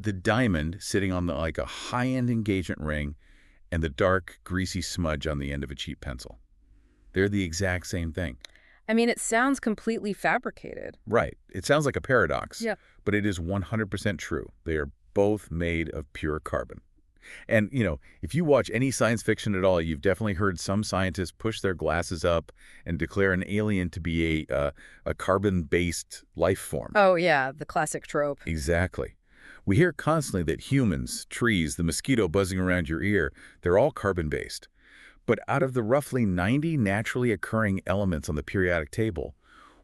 The diamond sitting on like a high-end engagement ring and the dark, greasy smudge on the end of a cheap pencil. They're the exact same thing. I mean, it sounds completely fabricated. Right. It sounds like a paradox, Yeah. but it is 100% true. They are both made of pure carbon. And, if you watch any science fiction at all, you've definitely heard some scientists push their glasses up and declare an alien to be a carbon-based life form. Oh, yeah, the classic trope. Exactly. We hear constantly that humans, trees, the mosquito buzzing around your ear, they're all carbon-based. But out of the roughly 90 naturally occurring elements on the periodic table,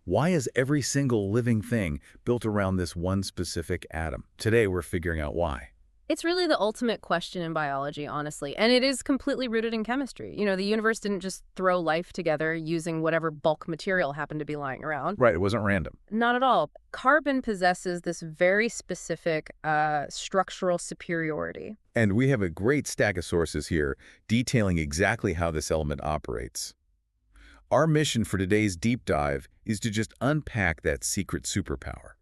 why is every single living thing built around this one specific atom? Today, we're figuring out why. It's really the ultimate question in biology, honestly, and it is completely rooted in chemistry. The universe didn't just throw life together using whatever bulk material happened to be lying around. Right, it wasn't random. Not at all. Carbon possesses this very specific structural superiority. And we have a great stack of sources here detailing exactly how this element operates. Our mission for today's deep dive is to just unpack that secret superpower.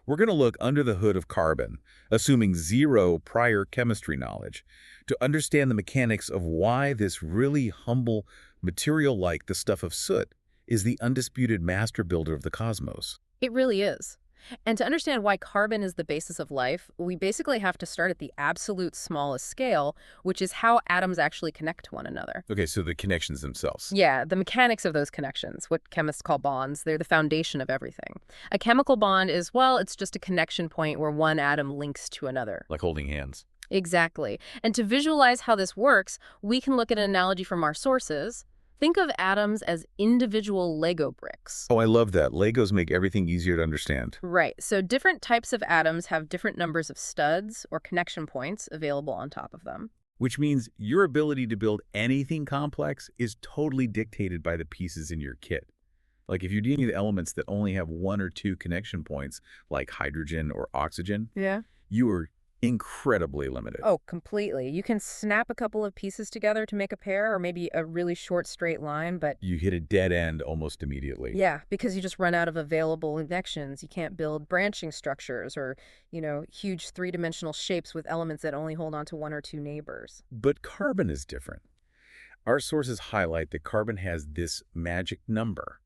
We're going to look under the hood of carbon, assuming zero prior chemistry knowledge, to understand the mechanics of why this really humble material like the stuff of soot is the undisputed master builder of the cosmos. It really is. And to understand why carbon is the basis of life, we basically have to start at the absolute smallest scale, which is how atoms actually connect to one another. Okay, so the connections themselves. Yeah, the mechanics of those connections, what chemists call bonds, they're the foundation of everything. A chemical bond is, well, it's just a connection point where one atom links to another. Like holding hands. Exactly. And to visualize how this works, we can look at an analogy from our sources. Think of atoms as individual Lego bricks. Oh, I love that. Legos make everything easier to understand. Right. So different types of atoms have different numbers of studs or connection points available on top of them. Which means your ability to build anything complex is totally dictated by the pieces in your kit. Like if you're dealing with elements that only have one or two connection points, like hydrogen or oxygen, Yeah. you are incredibly limited. Oh, completely. You can snap a couple of pieces together to make a pair or maybe a really short straight line, but You hit a dead end almost immediately. yeah, because you just run out of available connections. You can't build branching structures or, huge three-dimensional shapes with elements that only hold on to one or two neighbors. But carbon is different. Our sources highlight that carbon has this magic number.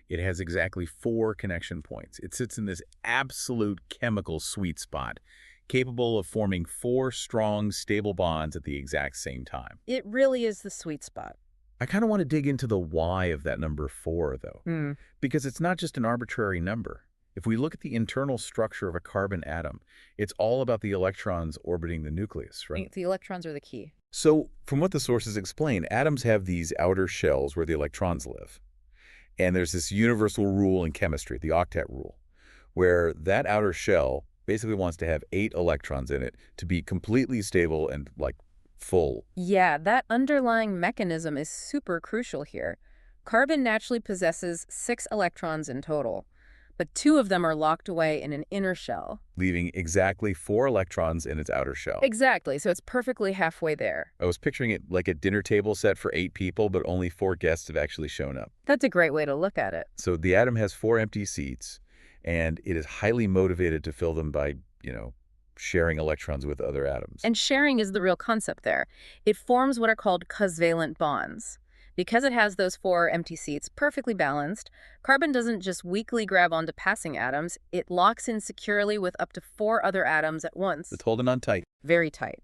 It has exactly 4 connection points. It sits in this absolute chemical sweet spot, capable of forming 4 strong, stable bonds at the exact same time. It really is the sweet spot. I kind of want to dig into the why of that number 4, though, because it's not just an arbitrary number. If we look at the internal structure of a carbon atom, it's all about the electrons orbiting the nucleus, right? The electrons are the key. So, from what the sources explain, atoms have these outer shells where the electrons live. And there's this universal rule in chemistry, the octet rule, where that outer shell basically wants to have 8 electrons in it to be completely stable and, full. Yeah, that underlying mechanism is super crucial here. Carbon naturally possesses 6 electrons in total, but 2 of them are locked away in an inner shell. Leaving exactly 4 electrons in its outer shell. Exactly, so it's perfectly halfway there. I was picturing it like a dinner table set for 8 people, but only 4 guests have actually shown up. That's a great way to look at it. So the atom has 4 empty seats, and it is highly motivated to fill them by, sharing electrons with other atoms. And sharing is the real concept there. It forms what are called covalent bonds. Because it has those 4 empty seats perfectly balanced, carbon doesn't just weakly grab onto passing atoms, it locks in securely with up to 4 other atoms at once. It's holding on tight. Very tight.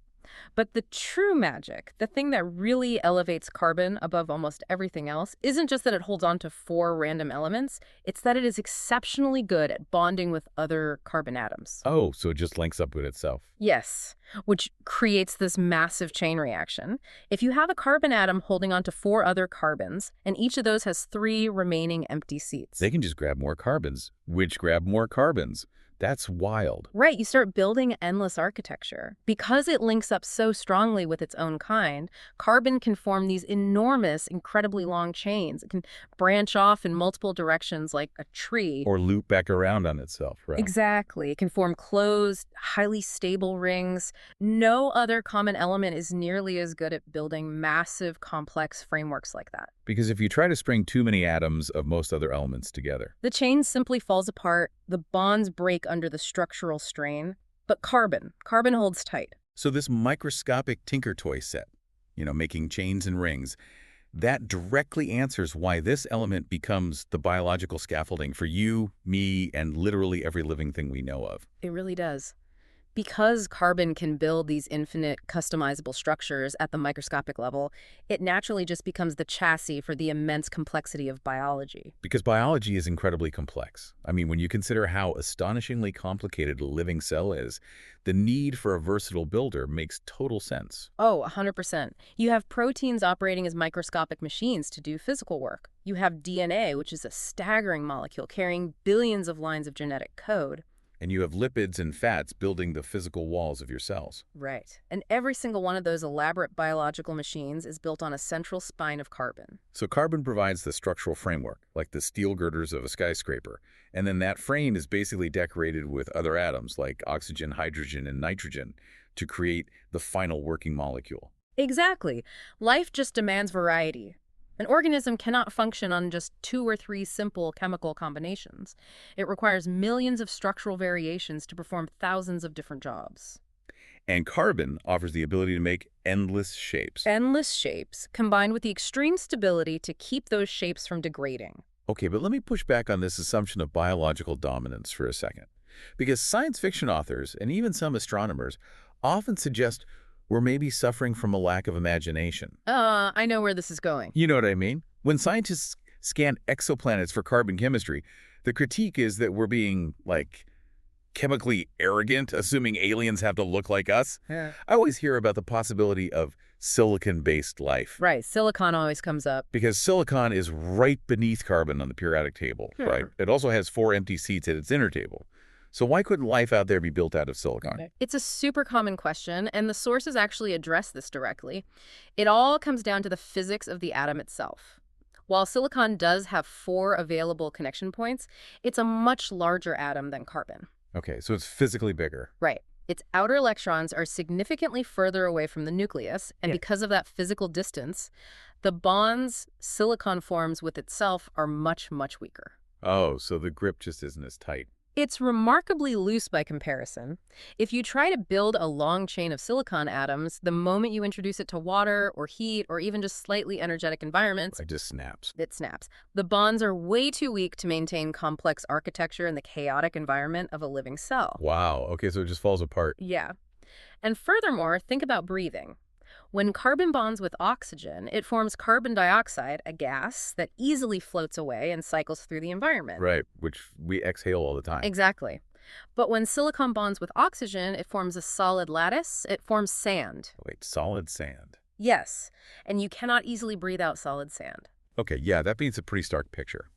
But the true magic, the thing that really elevates carbon above almost everything else, isn't just that it holds on to 4 random elements, it's that it is exceptionally good at bonding with other carbon atoms. Oh, so it just links up with itself. Yes, which creates this massive chain reaction. If you have a carbon atom holding on to 4 other carbons, and each of those has 3 remaining empty seats. They can just grab more carbons, which grab more carbons. That's wild. Right, you start building endless architecture. Because it links up so strongly with its own kind, carbon can form these enormous, incredibly long chains. It can branch off in multiple directions like a tree. Or loop back around on itself, right? Exactly. It can form closed, highly stable rings. No other common element is nearly as good at building massive, complex frameworks like that. Because if you try to string too many atoms of most other elements together, the chain simply falls apart, the bonds break under the structural strain, But carbon holds tight. So this microscopic tinker toy set, making chains and rings, that directly answers why this element becomes the biological scaffolding for you, me, and literally every living thing we know of. It really does. Because carbon can build these infinite customizable structures at the microscopic level, it naturally just becomes the chassis for the immense complexity of biology. Because biology is incredibly complex. I mean, when you consider how astonishingly complicated a living cell is, the need for a versatile builder makes total sense. Oh, 100%. You have proteins operating as microscopic machines to do physical work. You have DNA, which is a staggering molecule carrying billions of lines of genetic code. And you have lipids and fats building the physical walls of your cells. Right. And every single one of those elaborate biological machines is built on a central spine of carbon. So carbon provides the structural framework, like the steel girders of a skyscraper. And then that frame is basically decorated with other atoms like oxygen, hydrogen, and nitrogen to create the final working molecule. Exactly. Life just demands variety. An organism cannot function on just 2 or 3 simple chemical combinations. It requires millions of structural variations to perform thousands of different jobs. And carbon offers the ability to make endless shapes. Endless shapes, combined with the extreme stability to keep those shapes from degrading. Okay, but let me push back on this assumption of biological dominance for a second. Because science fiction authors, and even some astronomers, often suggest we're maybe suffering from a lack of imagination. I know where this is going. You know what I mean? When scientists scan exoplanets for carbon chemistry, the critique is that we're being, chemically arrogant, assuming aliens have to look like us. Yeah. I always hear about the possibility of silicon-based life. Right, silicon always comes up. Because silicon is right beneath carbon on the periodic table, right? It also has 4 empty seats at its inner table. So why couldn't life out there be built out of silicon? It's a super common question, and the sources actually address this directly. It all comes down to the physics of the atom itself. While silicon does have 4 available connection points, it's a much larger atom than carbon. Okay, so it's physically bigger. Right. Its outer electrons are significantly further away from the nucleus, and because of that physical distance, the bonds silicon forms with itself are much, much weaker. Oh, so the grip just isn't as tight. It's remarkably loose by comparison. If you try to build a long chain of silicon atoms, the moment you introduce it to water or heat or even just slightly energetic environments, It just snaps. it snaps. The bonds are way too weak to maintain complex architecture in the chaotic environment of a living cell. Wow, okay, so it just falls apart. Yeah. And furthermore, think about breathing. When carbon bonds with oxygen, it forms carbon dioxide, a gas that easily floats away and cycles through the environment. Right, which we exhale all the time. Exactly. But when silicon bonds with oxygen, it forms a solid lattice. It forms sand. Wait, solid sand. Yes, and you cannot easily breathe out solid sand. Okay, yeah, that paints a pretty stark picture.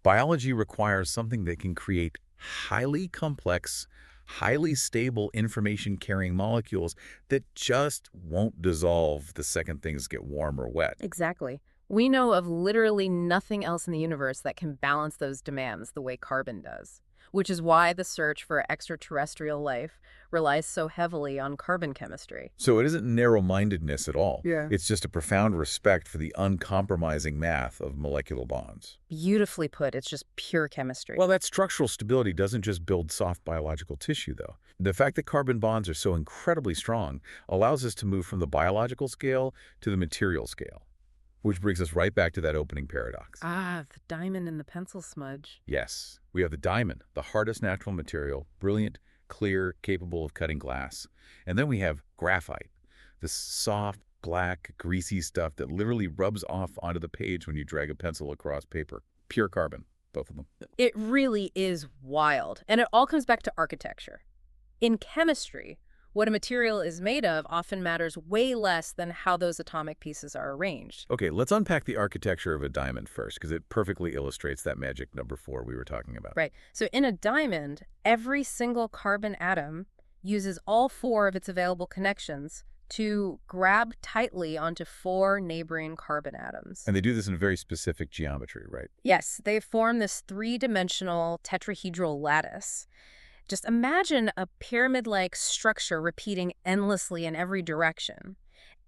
Biology requires something that can create highly complex, highly stable information-carrying molecules that just won't dissolve the second things get warm or wet. Exactly. We know of literally nothing else in the universe that can balance those demands the way carbon does, which is why the search for extraterrestrial life relies so heavily on carbon chemistry. So it isn't narrow-mindedness at all. Yeah. It's just a profound respect for the uncompromising math of molecular bonds. Beautifully put. It's just pure chemistry. Well, that structural stability doesn't just build soft biological tissue, though. The fact that carbon bonds are so incredibly strong allows us to move from the biological scale to the material scale, which brings us right back to that opening paradox. The diamond in the pencil smudge. Yes, we have the diamond, the hardest natural material, brilliant, clear, capable of cutting glass. And then we have graphite, this soft, black, greasy stuff that literally rubs off onto the page when you drag a pencil across paper. Pure carbon, both of them. It really is wild. And it all comes back to architecture. In chemistry, what a material is made of often matters way less than how those atomic pieces are arranged. Okay, let's unpack the architecture of a diamond first, because it perfectly illustrates that magic number 4 we were talking about. Right. So in a diamond, every single carbon atom uses all 4 of its available connections to grab tightly onto 4 neighboring carbon atoms. And they do this in a very specific geometry, right? Yes, they form this 3-dimensional tetrahedral lattice. Just imagine a pyramid-like structure repeating endlessly in every direction.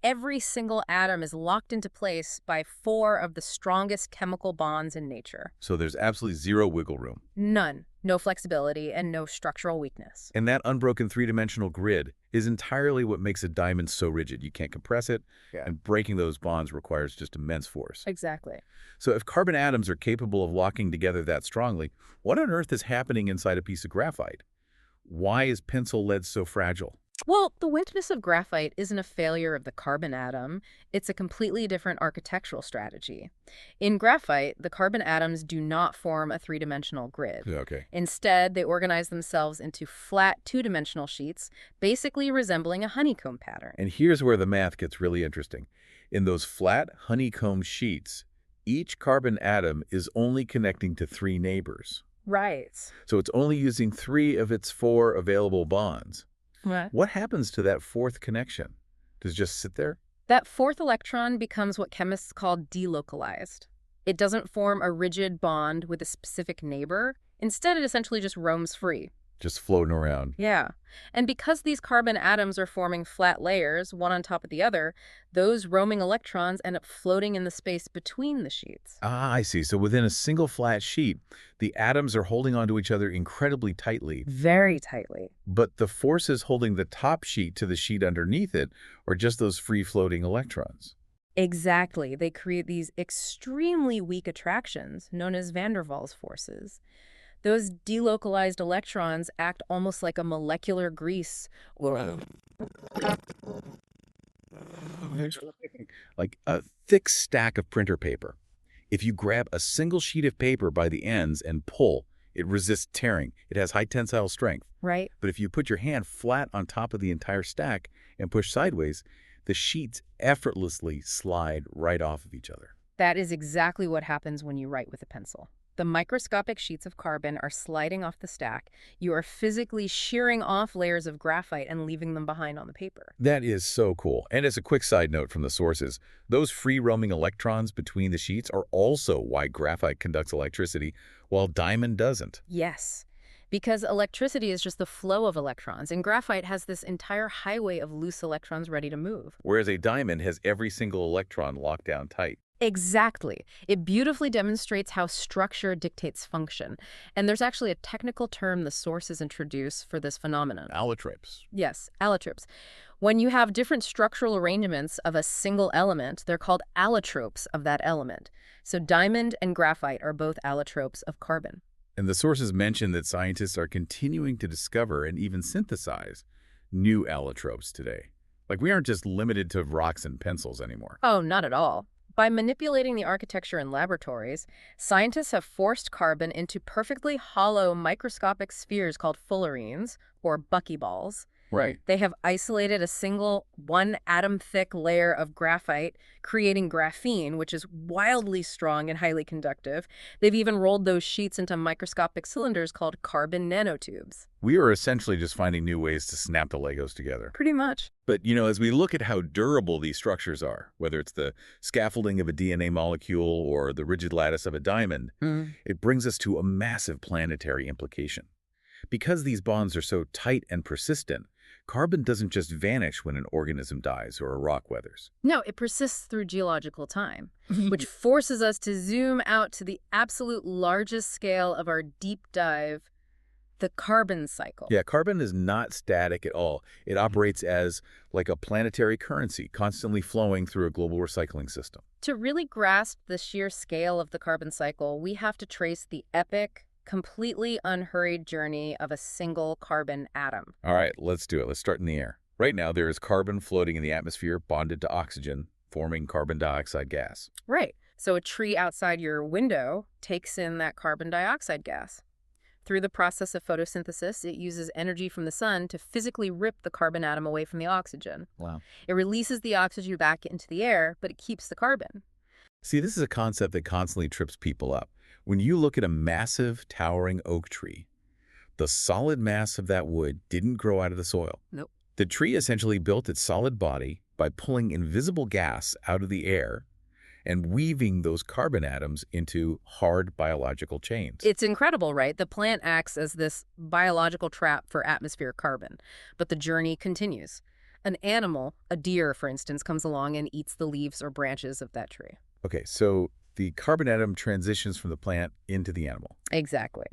Every single atom is locked into place by 4 of the strongest chemical bonds in nature. So there's absolutely zero wiggle room. None. No flexibility and no structural weakness. And that unbroken three-dimensional grid is entirely what makes a diamond so rigid. You can't compress it, Yeah. and breaking those bonds requires just immense force. Exactly. So if carbon atoms are capable of locking together that strongly, what on earth is happening inside a piece of graphite? Why is pencil lead so fragile? Well, the witness of graphite isn't a failure of the carbon atom. It's a completely different architectural strategy. In graphite, the carbon atoms do not form a three-dimensional grid. Okay. Instead, they organize themselves into flat two-dimensional sheets, basically resembling a honeycomb pattern. And here's where the math gets really interesting. In those flat honeycomb sheets, each carbon atom is only connecting to 3 neighbors. Right. So it's only using 3 of its 4 available bonds. What? What happens to that 4th connection? Does it just sit there? That fourth electron becomes what chemists call delocalized. It doesn't form a rigid bond with a specific neighbor. Instead, it essentially just roams free. Just floating around. Yeah. And because these carbon atoms are forming flat layers, one on top of the other, those roaming electrons end up floating in the space between the sheets. Ah, I see. So within a single flat sheet, the atoms are holding onto each other incredibly tightly. Very tightly. But the forces holding the top sheet to the sheet underneath it are just those free-floating electrons. Exactly. They create these extremely weak attractions known as van der Waals forces. Those delocalized electrons act almost like a molecular grease. Like a thick stack of printer paper. If you grab a single sheet of paper by the ends and pull, it resists tearing. It has high tensile strength. Right? But if you put your hand flat on top of the entire stack and push sideways, the sheets effortlessly slide right off of each other. That is exactly what happens when you write with a pencil. The microscopic sheets of carbon are sliding off the stack. You are physically shearing off layers of graphite and leaving them behind on the paper. That is so cool. And as a quick side note from the sources, those free-roaming electrons between the sheets are also why graphite conducts electricity, while diamond doesn't. Yes, because electricity is just the flow of electrons, and graphite has this entire highway of loose electrons ready to move. Whereas a diamond has every single electron locked down tight. Exactly. It beautifully demonstrates how structure dictates function. And there's actually a technical term the sources introduce for this phenomenon. Allotropes. Yes, allotropes. When you have different structural arrangements of a single element, they're called allotropes of that element. So diamond and graphite are both allotropes of carbon. And the sources mention that scientists are continuing to discover and even synthesize new allotropes today. Like we aren't just limited to rocks and pencils anymore. Oh, not at all. By manipulating the architecture in laboratories, scientists have forced carbon into perfectly hollow microscopic spheres called fullerenes, or buckyballs. Right. They have isolated a single one-atom-thick layer of graphite, creating graphene, which is wildly strong and highly conductive. They've even rolled those sheets into microscopic cylinders called carbon nanotubes. We are essentially just finding new ways to snap the Legos together. Pretty much. But, as we look at how durable these structures are, whether it's the scaffolding of a DNA molecule or the rigid lattice of a diamond, it brings us to a massive planetary implication. Because these bonds are so tight and persistent, carbon doesn't just vanish when an organism dies or a rock weathers. No, it persists through geological time, which forces us to zoom out to the absolute largest scale of our deep dive, the carbon cycle. Yeah, carbon is not static at all. It operates as like a planetary currency, constantly flowing through a global recycling system. To really grasp the sheer scale of the carbon cycle, we have to trace the epic, completely unhurried journey of a single carbon atom. All right, let's do it. Let's start in the air. Right now, there is carbon floating in the atmosphere bonded to oxygen, forming carbon dioxide gas. Right. So a tree outside your window takes in that carbon dioxide gas. Through the process of photosynthesis, it uses energy from the sun to physically rip the carbon atom away from the oxygen. Wow. It releases the oxygen back into the air, but it keeps the carbon. See, this is a concept that constantly trips people up. When you look at a massive, towering oak tree, the solid mass of that wood didn't grow out of the soil. Nope. The tree essentially built its solid body by pulling invisible gas out of the air and weaving those carbon atoms into hard biological chains. It's incredible, right? The plant acts as this biological trap for atmospheric carbon, but the journey continues. An animal, a deer, for instance, comes along and eats the leaves or branches of that tree. Okay, so the carbon atom transitions from the plant into the animal. Exactly.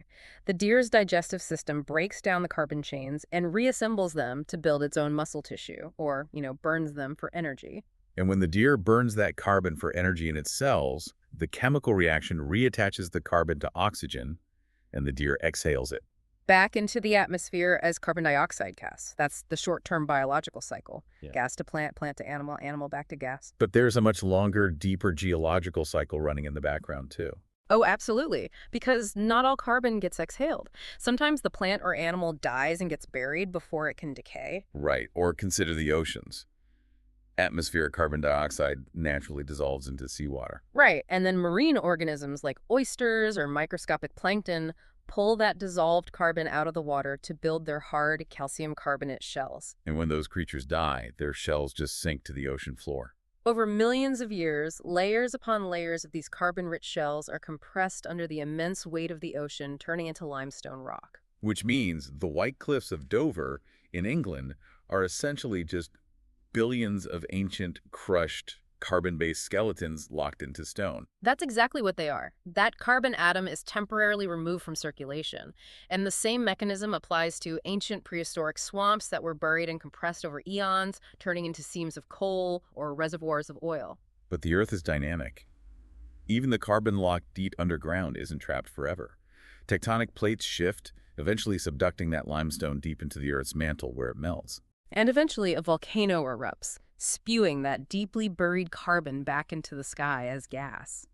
The deer's digestive system breaks down the carbon chains and reassembles them to build its own muscle tissue, or, burns them for energy. And when the deer burns that carbon for energy in its cells, the chemical reaction reattaches the carbon to oxygen, and the deer exhales it. Back into the atmosphere as carbon dioxide gas. That's the short-term biological cycle. Yeah. Gas to plant, plant to animal, animal back to gas. But there's a much longer, deeper geological cycle running in the background, too. Oh, absolutely. Because not all carbon gets exhaled. Sometimes the plant or animal dies and gets buried before it can decay. Right, or consider the oceans. Atmospheric carbon dioxide naturally dissolves into seawater. Right, and then marine organisms like oysters or microscopic plankton pull that dissolved carbon out of the water to build their hard calcium carbonate shells. And when those creatures die, their shells just sink to the ocean floor. Over millions of years, layers upon layers of these carbon-rich shells are compressed under the immense weight of the ocean, turning into limestone rock. Which means the White Cliffs of Dover in England are essentially just billions of ancient, crushed, carbon-based skeletons locked into stone. That's exactly what they are. That carbon atom is temporarily removed from circulation, and the same mechanism applies to ancient prehistoric swamps that were buried and compressed over eons, turning into seams of coal or reservoirs of oil. But the Earth is dynamic. Even the carbon-locked deep underground isn't trapped forever. Tectonic plates shift, eventually subducting that limestone deep into the Earth's mantle where it melts. And eventually a volcano erupts, spewing that deeply buried carbon back into the sky as gas.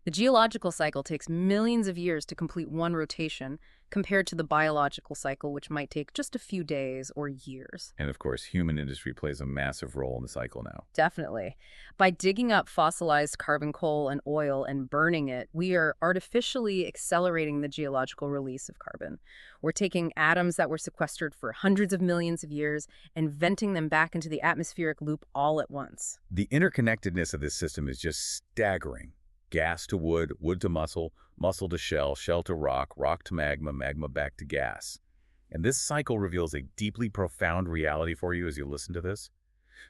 The geological cycle takes millions of years to complete one rotation, compared to the biological cycle, which might take just a few days or years. And of course, human industry plays a massive role in the cycle now. Definitely. By digging up fossilized carbon coal and oil and burning it, we are artificially accelerating the geological release of carbon. We're taking atoms that were sequestered for hundreds of millions of years and venting them back into the atmospheric loop all at once. The interconnectedness of this system is just staggering. Gas to wood, wood to muscle, muscle to shell, shell to rock, rock to magma, magma back to gas. And this cycle reveals a deeply profound reality for you as you listen to this.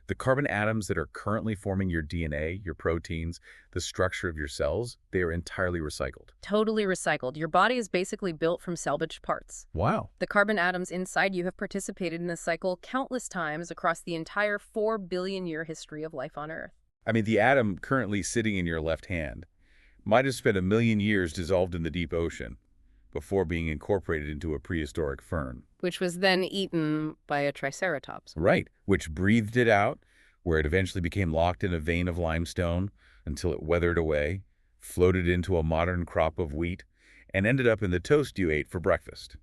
The carbon atoms that are currently forming your DNA, your proteins, the structure of your cells, they are entirely recycled. Totally recycled. Your body is basically built from salvaged parts. Wow. The carbon atoms inside you have participated in this cycle countless times across the entire 4 billion-year history of life on Earth. I mean, the atom currently sitting in your left hand might have spent 1 million years dissolved in the deep ocean before being incorporated into a prehistoric fern. Which was then eaten by a triceratops. Right, which breathed it out, where it eventually became locked in a vein of limestone until it weathered away, floated into a modern crop of wheat, and ended up in the toast you ate for breakfast.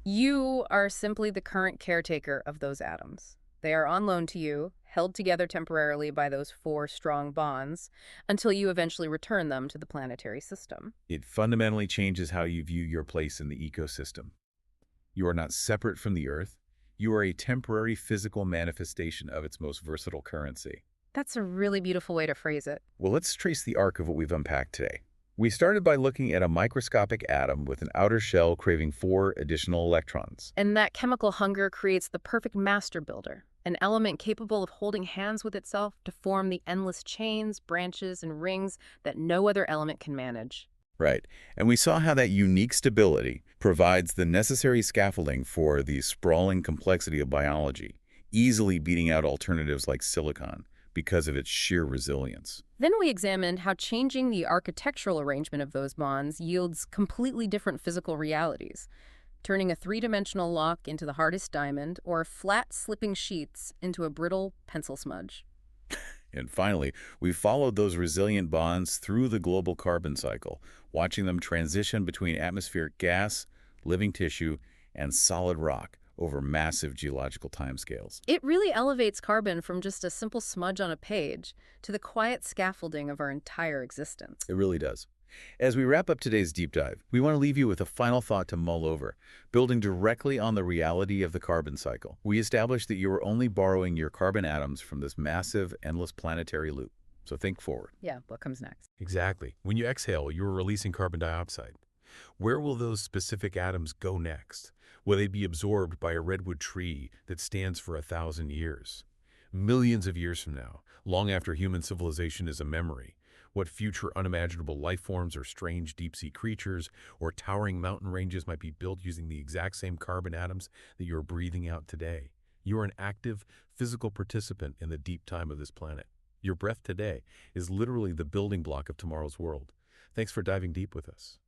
You are simply the current caretaker of those atoms. They are on loan to you, held together temporarily by those 4 strong bonds, until you eventually return them to the planetary system. It fundamentally changes how you view your place in the ecosystem. You are not separate from the Earth. You are a temporary physical manifestation of its most versatile currency. That's a really beautiful way to phrase it. Well, let's trace the arc of what we've unpacked today. We started by looking at a microscopic atom with an outer shell craving 4 additional electrons. And that chemical hunger creates the perfect master builder, an element capable of holding hands with itself to form the endless chains, branches, and rings that no other element can manage. Right, and we saw how that unique stability provides the necessary scaffolding for the sprawling complexity of biology, easily beating out alternatives like silicon because of its sheer resilience. Then we examined how changing the architectural arrangement of those bonds yields completely different physical realities, turning a 3-dimensional lock into the hardest diamond or flat slipping sheets into a brittle pencil smudge. And finally, we followed those resilient bonds through the global carbon cycle, watching them transition between atmospheric gas, living tissue, and solid rock over massive geological timescales. It really elevates carbon from just a simple smudge on a page to the quiet scaffolding of our entire existence. It really does. As we wrap up today's deep dive, we want to leave you with a final thought to mull over, building directly on the reality of the carbon cycle. We established that you are only borrowing your carbon atoms from this massive, endless planetary loop. So think forward. Yeah, what comes next? Exactly. When you exhale, you are releasing carbon dioxide. Where will those specific atoms go next? Will they be absorbed by a redwood tree that stands for 1,000 years? Millions of years from now, long after human civilization is a memory, what future unimaginable life forms or strange deep-sea creatures or towering mountain ranges might be built using the exact same carbon atoms that you're breathing out today. You are an active, physical participant in the deep time of this planet. Your breath today is literally the building block of tomorrow's world. Thanks for diving deep with us.